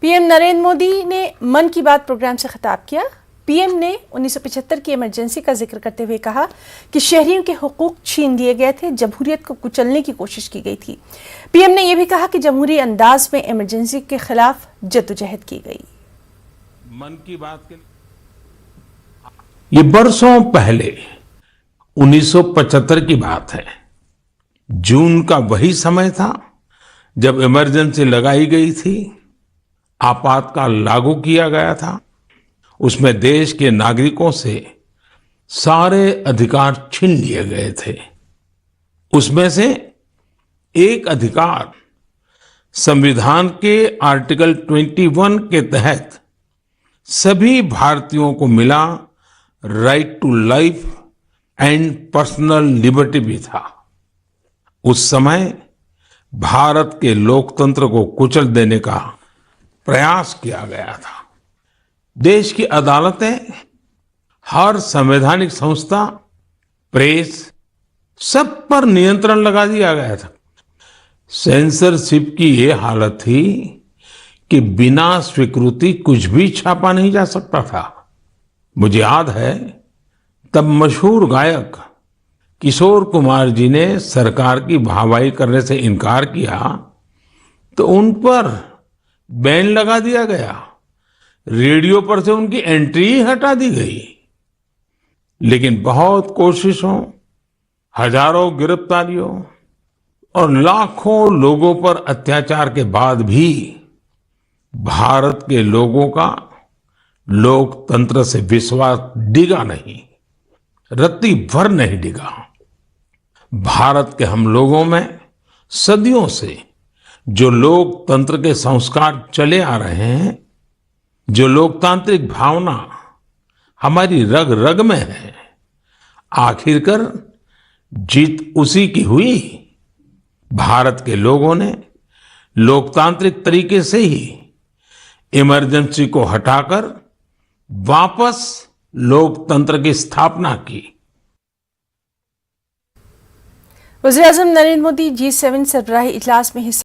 PM Narendra Modi ने मन की बात प्रोग्राम से खिताब किया। पीएम ने 1975 की इमरजेंसी का जिक्र करते हुए कहा कि शहरियों के हुकूक छीन लिए गए थे, जमहूरियत को कुचलने की कोशिश की गई थी। पीएम ने यह भी कहा कि जमहूरी अंदाज में इमरजेंसी के खिलाफ जद्दोजहद की गई। मन की बात के ये बरसों पहले 1975 की बात है। जून का वही समय था जब इमरजेंसी लगाई गई थी, आपातकाल लागू किया गया था। उसमें देश के नागरिकों से सारे अधिकार छीन लिए गए थे। उसमें से एक अधिकार संविधान के आर्टिकल 21 के तहत सभी भारतीयों को मिला, right to life and personal liberty भी था। उस समय भारत के लोकतंत्र को कुचल देने का प्रयास किया गया था। देश की अदालतें, हर संवैधानिक संस्था, प्रेस, सब पर नियंत्रण लगा दिया गया था। सेंसरशिप की ये हालत थी कि बिना स्वीकृति कुछ भी छापा नहीं जा सकता था। मुझे याद है, तब मशहूर गायक किशोर कुमार जी ने सरकार की वाहवाही करने से इनकार किया तो उन पर बैन लगा दिया गया। रेडियो पर से उनकी एंट्री ही हटा दी गई। लेकिन बहुत कोशिशों, हजारों गिरफ्तारियों और लाखों लोगों पर अत्याचार के बाद भी भारत के लोगों का लोकतंत्र से विश्वास डिगा नहीं, रत्ती भर नहीं डिगा। भारत के हम लोगों में सदियों से जो लोकतंत्र के संस्कार चले आ रहे हैं, जो लोकतांत्रिक भावना हमारी रग रग में है, आखिरकार जीत उसी की हुई। भारत के लोगों ने लोकतांत्रिक तरीके से ही इमरजेंसी को हटाकर वापस लोकतंत्र की स्थापना की। वज़ीर-ए-आज़म नरेंद्र मोदी G7 सरबराही इजलास में हिस्सा